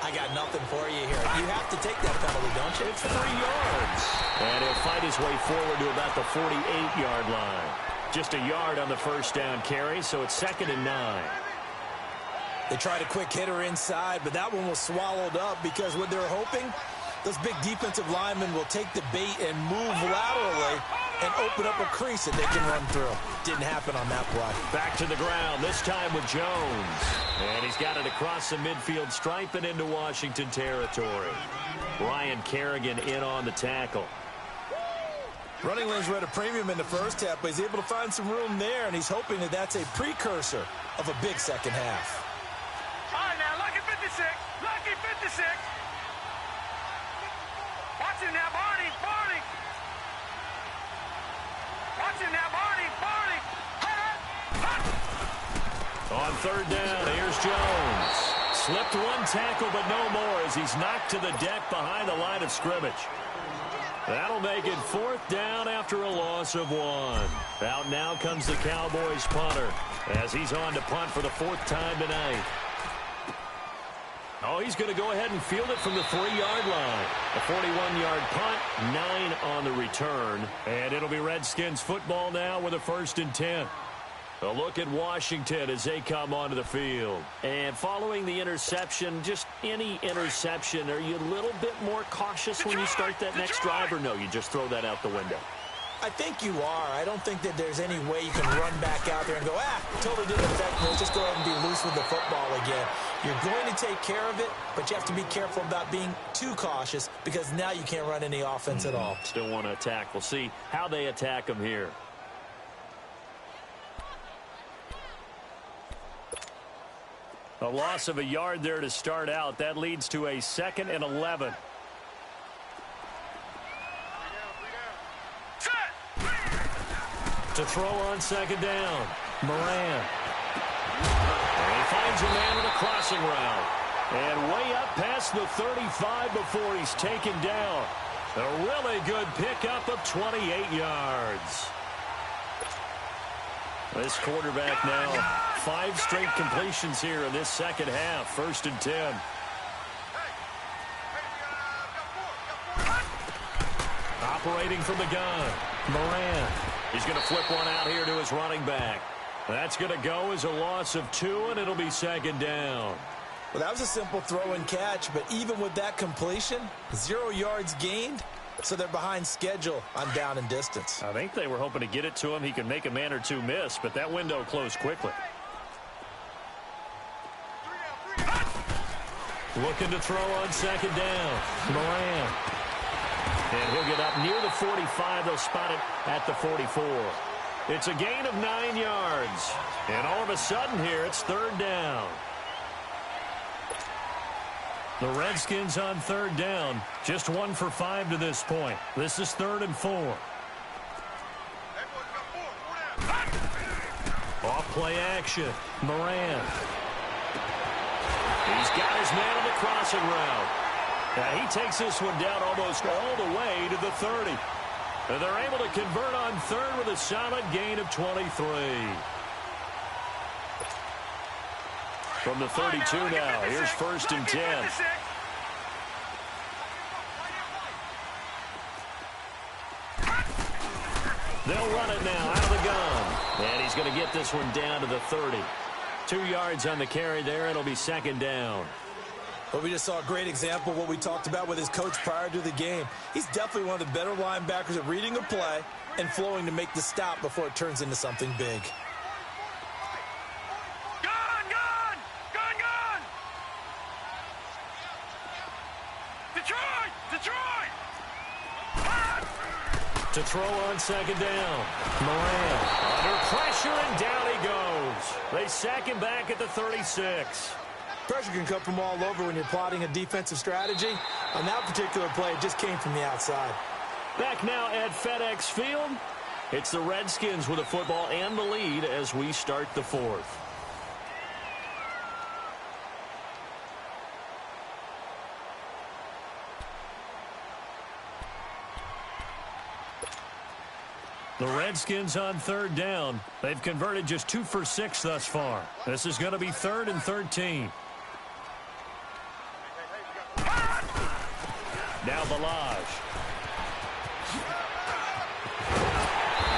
I got nothing for you here. You have to take that penalty, don't you? It's 3 yards. And he'll fight his way forward to about the 48-yard line. Just a yard on the first down carry, so it's 2nd and 9. They tried a quick hitter inside, but that one was swallowed up because what they're hoping, those big defensive linemen will take the bait and move laterally and open up a crease that they can run through. Didn't happen on that play. Back to the ground, this time with Jones. And he's got it across the midfield stripe and into Washington territory. Ryan Kerrigan in on the tackle. Running lanes were at a premium in the first half, but he's able to find some room there, and he's hoping that that's a precursor of a big second half. All right, now, lucky 56. Lucky 56. Watch him now, Barney. Barney. Listen now, Barney. On third down, here's Jones. Slipped one tackle, but no more as he's knocked to the deck behind the line of scrimmage. That'll make it fourth down after a loss of 1. Out now comes the Cowboys punter as he's on to punt for the 4th time tonight. Oh, he's going to go ahead and field it from the 3-yard line. A 41-yard punt, 9 on the return. And it'll be Redskins football now with a 1st and 10. A look at Washington as they come onto the field. And following the interception, just any interception, are you a little bit more cautious when you start that next drive, or no, you just throw that out the window? I think you are. I don't think that there's any way you can run back out there and go, totally didn't affect me. Let's just go ahead and be loose with the football again. You're going to take care of it, but you have to be careful about being too cautious because now you can't run any offense at all. Still want to attack. We'll see how they attack them here. A loss of a yard there to start out. That leads to a 2nd and 11. To throw on 2nd down. Moran. And he finds a man with a crossing route. And way up past the 35 before he's taken down. A really good pickup of 28 yards. This quarterback now, 5 straight completions here in this second half. 1st and 10. Operating from the gun. Moran. He's going to flip one out here to his running back. That's going to go as a loss of 2, and it'll be 2nd down. Well, that was a simple throw and catch, but even with that completion, 0 yards gained. So they're behind schedule on down and distance. I think they were hoping to get it to him. He could make a man or two miss, but that window closed quickly. Looking to throw on 2nd down. Moran. And he'll get up near the 45. They'll spot it at the 44. It's a gain of 9 yards. And all of a sudden here, it's 3rd down. The Redskins on 3rd down. Just 1 for 5 to this point. This is 3rd and 4. Off play action. Moran. He's got his man on the crossing route. Now he takes this one down almost all the way to the 30. And they're able to convert on 3rd with a solid gain of 23. From the 32 now, here's 1st and 10. They'll run it now out of the gun. And he's going to get this one down to the 30. 2 yards on the carry there. It'll be 2nd down. Well, we just saw a great example of what we talked about with his coach prior to the game. He's definitely one of the better linebackers at reading a play and flowing to make the stop before it turns into something big. To throw on 2nd down. Moran under pressure, and down he goes. They sack him back at the 36. Pressure can come from all over when you're plotting a defensive strategy. On that particular play, it just came from the outside. Back now at FedEx Field. It's the Redskins with the football and the lead as we start the 4th. The Redskins on 3rd down. They've converted just 2 for 6 thus far. This is going to be 3rd and 13. Now Balaj.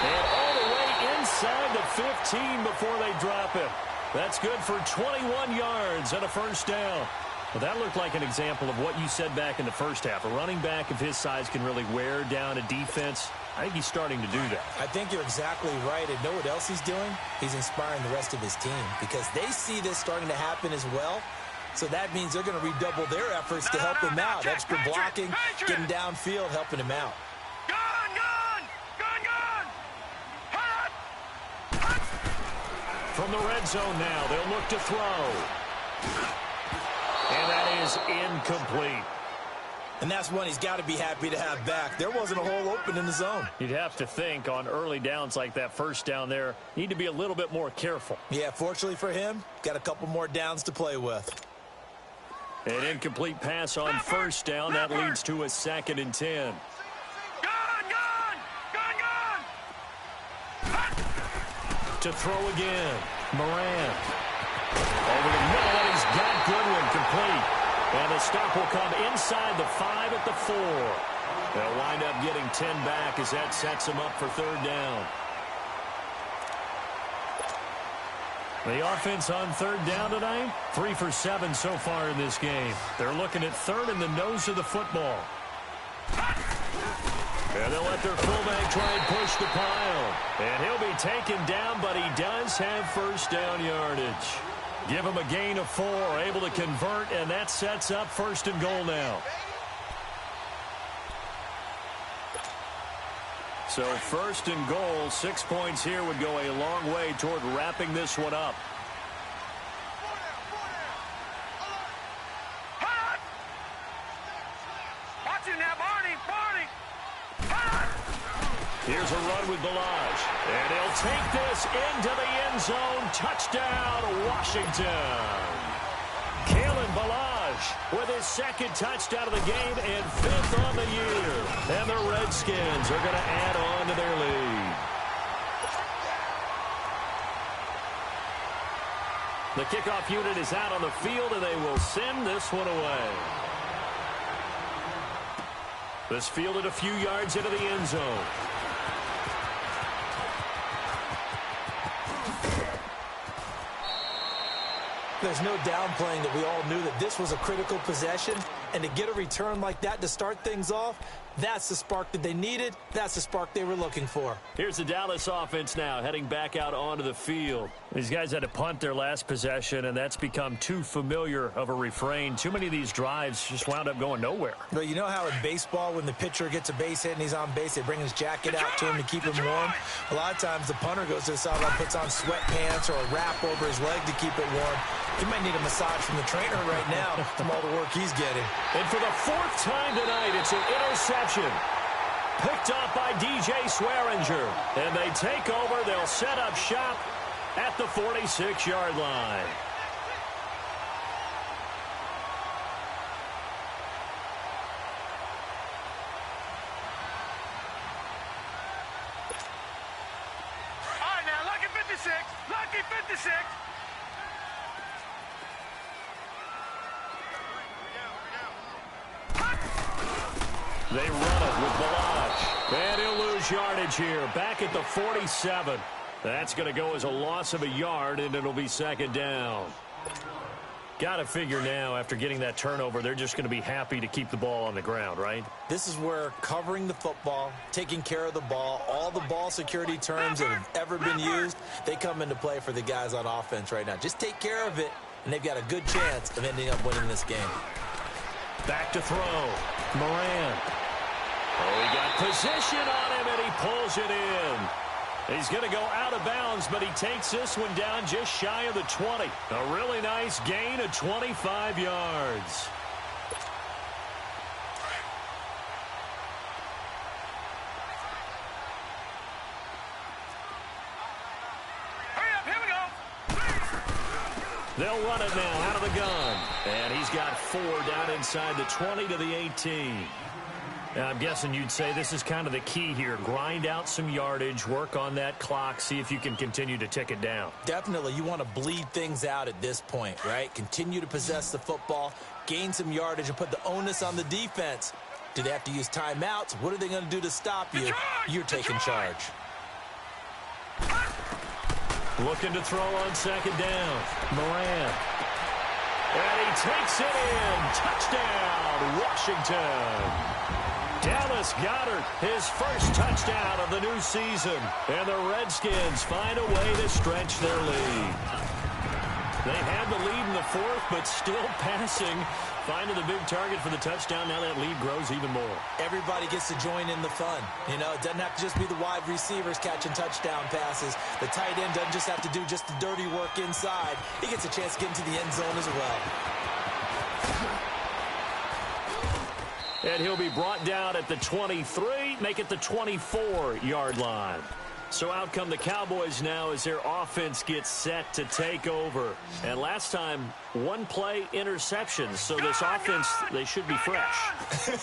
And all the way inside the 15 before they drop him. That's good for 21 yards and a 1st down. Well, that looked like an example of what you said back in the first half. A running back of his size can really wear down a defense. I think he's starting to do that. I think you're exactly right. And know what else he's doing? He's inspiring the rest of his team because they see this starting to happen as well. So that means they're going to redouble their efforts to help him out. Extra blocking, getting downfield, helping him out. From the red zone now, they'll look to throw. And that is incomplete. And that's one he's got to be happy to have back. There wasn't a hole open in the zone. You'd have to think on early downs like that first down there, need to be a little bit more careful. Yeah, fortunately for him, got a couple more downs to play with. An incomplete pass on first down. That leads to a 2nd and 10. To throw again. Morant. Over the middle, and he's got Goodwin complete. And the stop will come inside the 5 at the 4. They'll wind up getting 10 back as that sets them up for 3rd down. The offense on 3rd down tonight, 3 for 7 so far in this game. They're looking at 3rd in the nose of the football. And they'll let their fullback try and push the pile. And he'll be taken down, but he does have first down yardage. Give him a gain of 4, able to convert, and that sets up 1st and goal now. So 1st and goal, 6 points here would go a long way toward wrapping this one up. Watch it now, Barney. Here's a run with Balaj. And he'll take this into the end zone. Touchdown, Washington. Kalen Balaj with his 2nd touchdown of the game and 5th on the year. And the Redskins are going to add on to their lead. The kickoff unit is out on the field, and they will send this one away. This fielded a few yards into the end zone. There's no downplaying that we all knew that this was a critical possession, and to get a return like that to start things off, that's the spark that they needed. That's the spark they were looking for. Here's the Dallas offense now, heading back out onto the field. These guys had to punt their last possession, and that's become too familiar of a refrain. Too many of these drives just wound up going nowhere. But you know how in baseball, when the pitcher gets a base hit and he's on base, they bring his jacket out to him to keep him warm? A lot of times the punter goes to the sideline, puts on sweatpants or a wrap over his leg to keep it warm. He might need a massage from the trainer right now from all the work he's getting. And for the 4th time tonight, it's an interception. Picked off by DJ Swearinger. And they take over. They'll set up shop at the 46-yard line. All right, now, lucky 56. Lucky 56. They run it with Balaj. And he'll lose yardage here. Back at the 47. That's going to go as a loss of a yard, and it'll be 2nd down. Got to figure now, after getting that turnover, they're just going to be happy to keep the ball on the ground, right? This is where covering the football, taking care of the ball, all the ball security terms that have ever been used, they come into play for the guys on offense right now. Just take care of it, and they've got a good chance of ending up winning this game. Back to throw. Moran. Oh, he got position on him, and he pulls it in. He's going to go out of bounds, but he takes this one down just shy of the 20. A really nice gain of 25 yards. Hurry up, here we go. They'll run it now out of the gun. And he's got 4 down inside the 20 to the 18. Now, I'm guessing you'd say this is kind of the key here. Grind out some yardage, work on that clock, see if you can continue to tick it down. Definitely, you want to bleed things out at this point, right? Continue to possess the football, gain some yardage, and put the onus on the defense. Do they have to use timeouts? What are they going to do to stop you? You're taking charge. Looking to throw on 2nd down. Moran. And he takes it in. Touchdown, Washington. Dallas Goedert, his first touchdown of the new season. And the Redskins find a way to stretch their lead. They had the lead in the 4th, but still passing. Finding the big target for the touchdown. Now that lead grows even more. Everybody gets to join in the fun. You know, it doesn't have to just be the wide receivers catching touchdown passes. The tight end doesn't just have to do just the dirty work inside. He gets a chance to get into the end zone as well. And he'll be brought down at the 23, make it the 24-yard line. So out come the Cowboys now as their offense gets set to take over. And last time, one-play interceptions. So this offense, they should be fresh.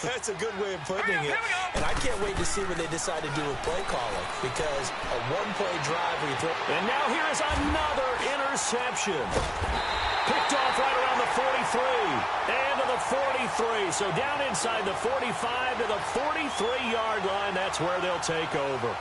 That's a good way of putting it. And I can't wait to see what they decide to do with play calling. Because a one-play drive where you throw... And now here is another interception. Picked off right around the 43. And to the 43. So down inside the 45 to the 43-yard line. That's where they'll take over.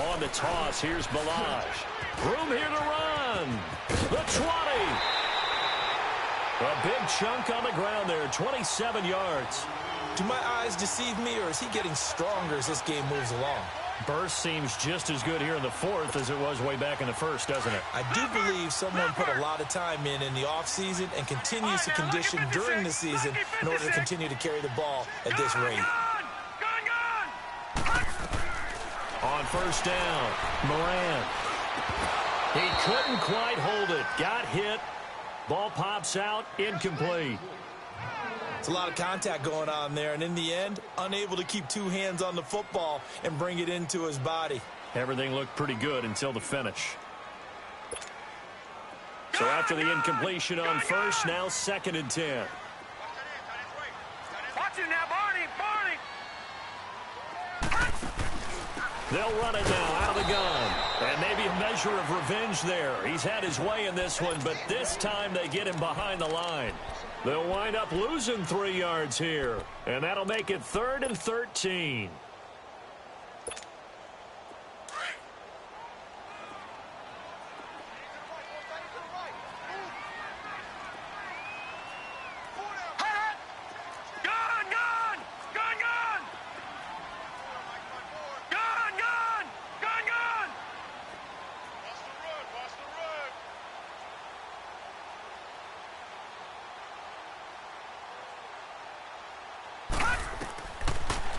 On the toss, here's Balaj. Room here to run. The 20. A big chunk on the ground there, 27 yards. Do my eyes deceive me, or is he getting stronger as this game moves along? Burst seems just as good here in the fourth as it was way back in the first, doesn't it? I do believe someone put a lot of time in the offseason and continues to condition during the season in order to continue to carry the ball at this rate. On first down, Moran. He couldn't quite hold it. Got hit. Ball pops out, incomplete. It's a lot of contact going on there, and in the end, unable to keep two hands on the football and bring it into his body. Everything looked pretty good until the finish. So after the incompletion on first, now 2nd and 10. Watch it now, Barney. They'll run it now out of the gun. And maybe a measure of revenge there. He's had his way in this one, but this time they get him behind the line. They'll wind up losing 3 yards here. And that'll make it 3rd and 13.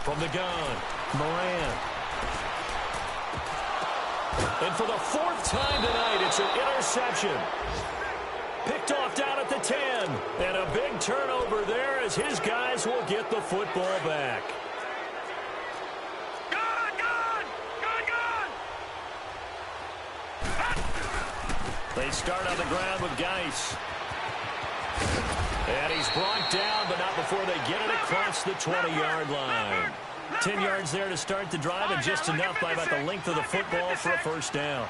From the gun, Moran. And for the 4th time tonight, it's an interception. Picked off down at the 10. And a big turnover there as his guys will get the football back. They start on the ground with Geis. And he's brought down, but not before they get it across the 20-yard line. 10 yards there to start the drive, and just enough by about the length of the football for a first down.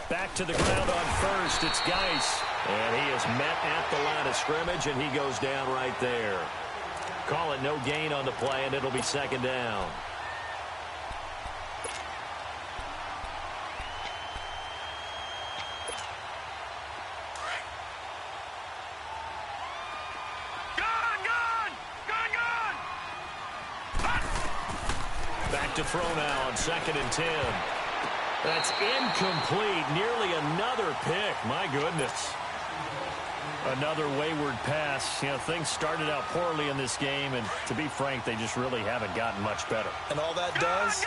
Back to the ground on first. It's Geis. And he is met at the line of scrimmage, and he goes down right there. Call it no gain on the play, and it'll be 2nd down. To throw now on 2nd and 10. That's incomplete. Nearly another pick. My goodness. Another wayward pass. You know, things started out poorly in this game, and to be frank, they just really haven't gotten much better. And all that does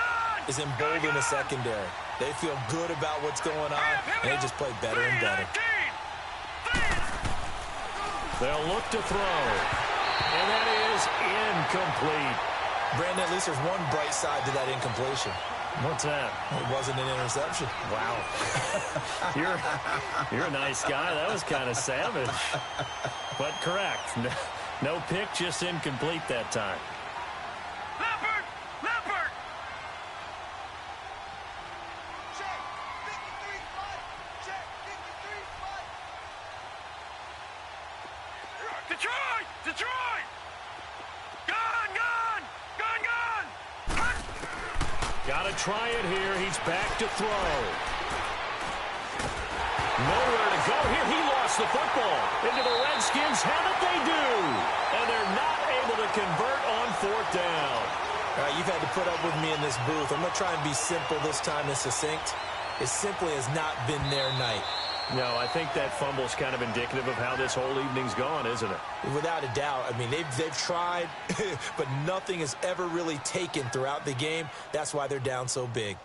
is embolden the secondary. They feel good about what's going on, and they just play better and better. They'll look to throw. And that is incomplete. Brandon, at least there's one bright side to that incompletion. What's that? It wasn't an interception. Wow. You're a nice guy. That was kind of savage. But correct. No pick, just incomplete that time. Leopard! Check. 53-5. Check. 53-5. Detroit! Got to try it here. He's back to throw. Nowhere to go here. He lost the football. Into the Redskins. Have it they do. And they're not able to convert on 4th down. All right, you've had to put up with me in this booth. I'm going to try and be simple this time and succinct. it simply has not been their night. No, I think that fumble's kind of indicative of how this whole evening's gone, isn't it? Without a doubt. I mean, they've tried, but nothing has ever really taken throughout the game. That's why they're down so big.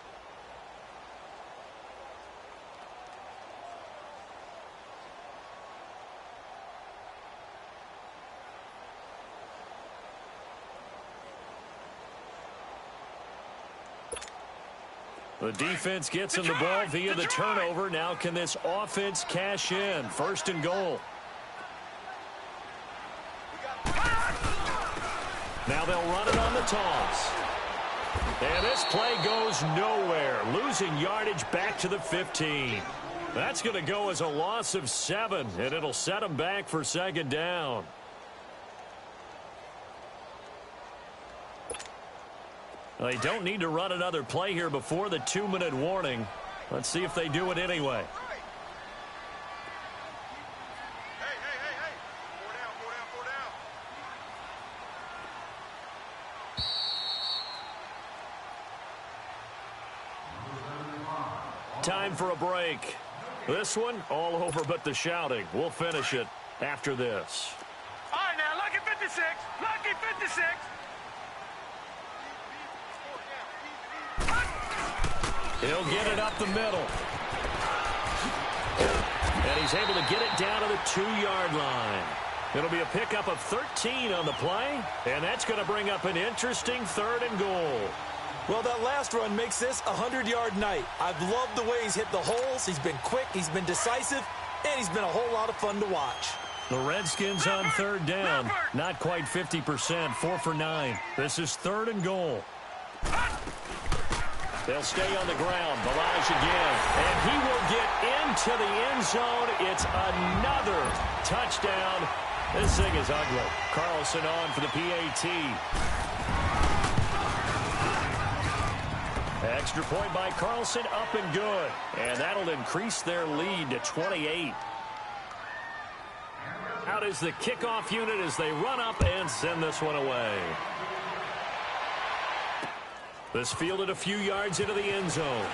The defense gets him the ball via the turnover. Now can this offense cash in? First and goal. Now they'll run it on the toss. And this play goes nowhere. Losing yardage back to the 15. That's going to go as a loss of 7, and it'll set them back for second down. They don't need to run another play here before the 2-minute warning. Let's see if they do it anyway. Hey. 4 down. Time for a break. This one, all over but the shouting. We'll finish it after this. All right, now, lucky 56. Lucky 56. He'll get it up the middle. And he's able to get it down to the 2-yard line. It'll be a pickup of 13 on the play, and that's going to bring up an interesting 3rd and goal. Well, that last run makes this a 100-yard night. I've loved the way he's hit the holes. He's been quick, he's been decisive, and he's been a whole lot of fun to watch. The Redskins on 3rd down. Not quite 50%, 4 for 9. This is 3rd and goal. They'll stay on the ground. Balaj again. And he will get into the end zone. It's another touchdown. This thing is ugly. Carlson on for the PAT. Extra point by Carlson, up and good. And that'll increase their lead to 28. Out is the kickoff unit as they run up and send this one away. This fielded a few yards into the end zone.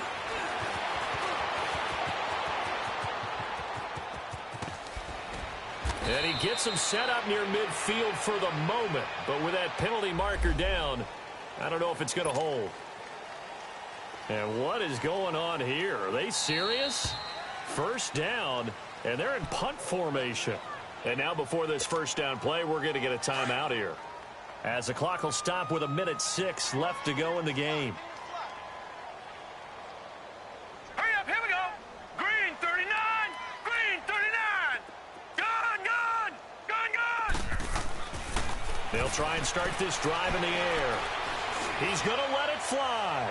And he gets him set up near midfield for the moment. But with that penalty marker down, I don't know if it's going to hold. And what is going on here? Are they serious? First down, and they're in punt formation. And now before this first down play, we're going to get a timeout here, as the clock will stop with 1:06 left to go in the game. Hurry up, here we go. Green 39. Green 39. Gun. They'll try and start this drive in the air. He's going to let it fly.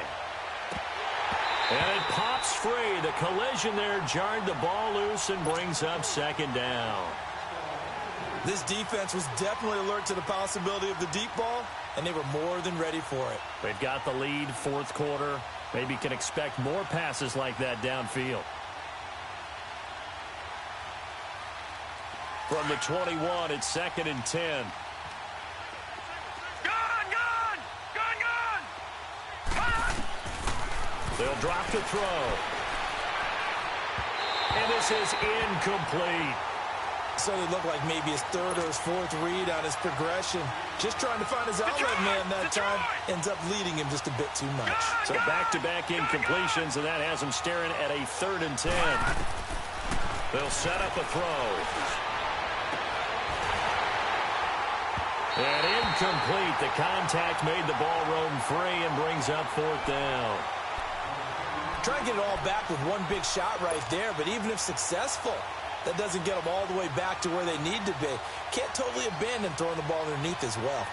And it pops free. The collision there jarred the ball loose and brings up second down. This defense was definitely alert to the possibility of the deep ball, and they were more than ready for it. They've got the lead, 4th quarter. Maybe can expect more passes like that downfield. From the 21, it's 2nd and 10. Gun. They'll drop the throw. And this is incomplete. So it looked like maybe his 3rd or his 4th read on his progression. Just trying to find his outlet man that time. Ends up leading him just a bit too much. So back-to-back incompletions, and that has him staring at a 3rd and 10. They'll set up a throw. And incomplete. The contact made the ball roam free and brings up 4th down. Try to get it all back with one big shot right there, but even if successful, that doesn't get them all the way back to where they need to be. Can't totally abandon throwing the ball underneath as well.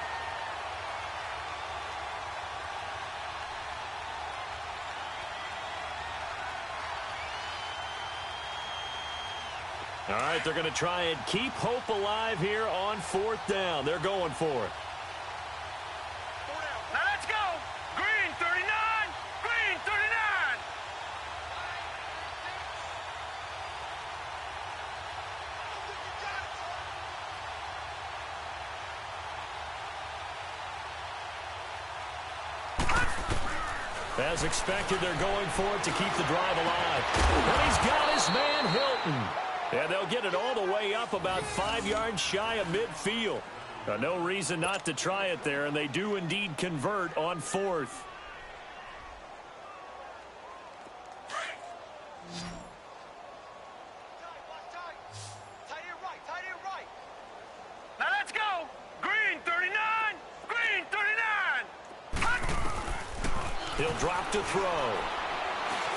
All right, they're going to try and keep hope alive here on 4th down. They're going for it. Now let's go. Green 39. Green 39. As expected, they're going for it to keep the drive alive. And he's got his man Hilton. And they'll get it all the way up about 5 yards shy of midfield. No reason not to try it there, and they do indeed convert on 4th. Now let's go. Green 39. Green 39. He'll drop to throw.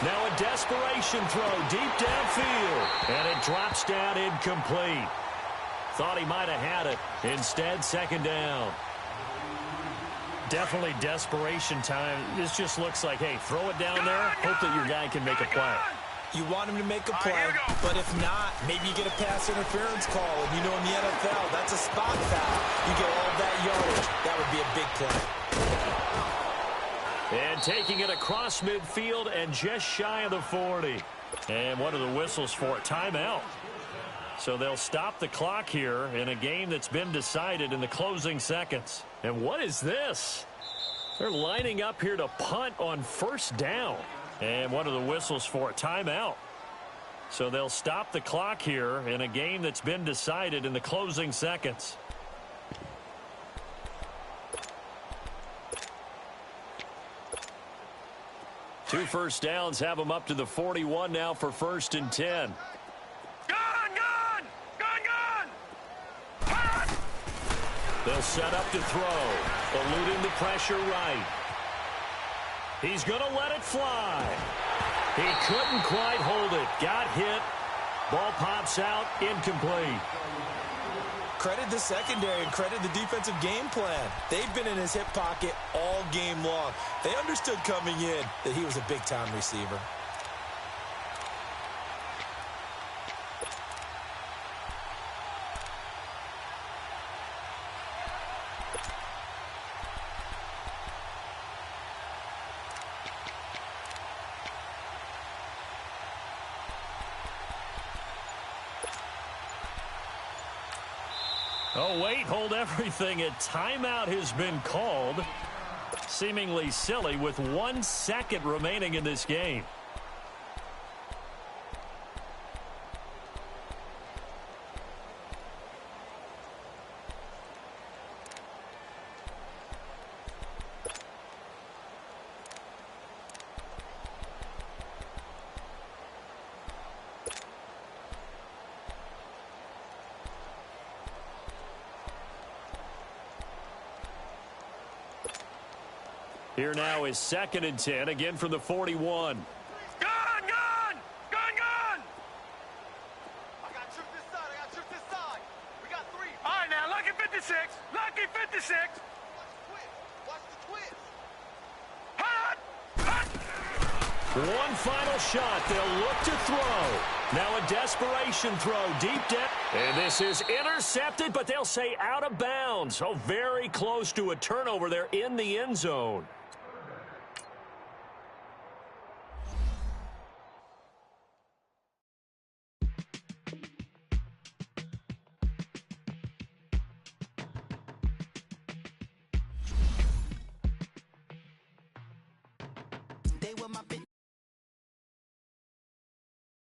Now a desperation throw deep downfield. And it drops down incomplete. Thought he might have had it. Instead, 2nd down. Definitely desperation time. This just looks like, hey, throw it down there. Hope that your guy can make a play. You want him to make a play, but if not, maybe you get a pass interference call. And you know in the NFL, that's a spot foul. You get all that yardage. That would be a big play. And taking it across midfield and just shy of the 40. And what are the whistles for? Timeout. So they'll stop the clock here in a game that's been decided in the closing seconds. And what is this? They're lining up here to punt on 1st down. And what are the whistles for? Timeout. So they'll stop the clock here in a game that's been decided in the closing seconds. Two first downs have them up to the 41 now for 1st and 10. They'll set up to throw, eluding the pressure right. He's going to let it fly. He couldn't quite hold it. Got hit. Ball pops out, incomplete. Credit the secondary and credit the defensive game plan. They've been in his hip pocket all game long. They understood coming in that he was a big-time receiver. Oh, wait, hold everything. A timeout has been called. Seemingly silly with 1 second remaining in this game. Here now is 2nd and 10, again from the 41. Gun! I got troops this side. We got 3. All right, now, lucky 56. Lucky 56. Watch the twist. Hot! One final shot. They'll look to throw. Now a desperation throw deep down. And this is intercepted, but they'll say out of bounds. Oh, very close to a turnover there in the end zone. They were my bitch.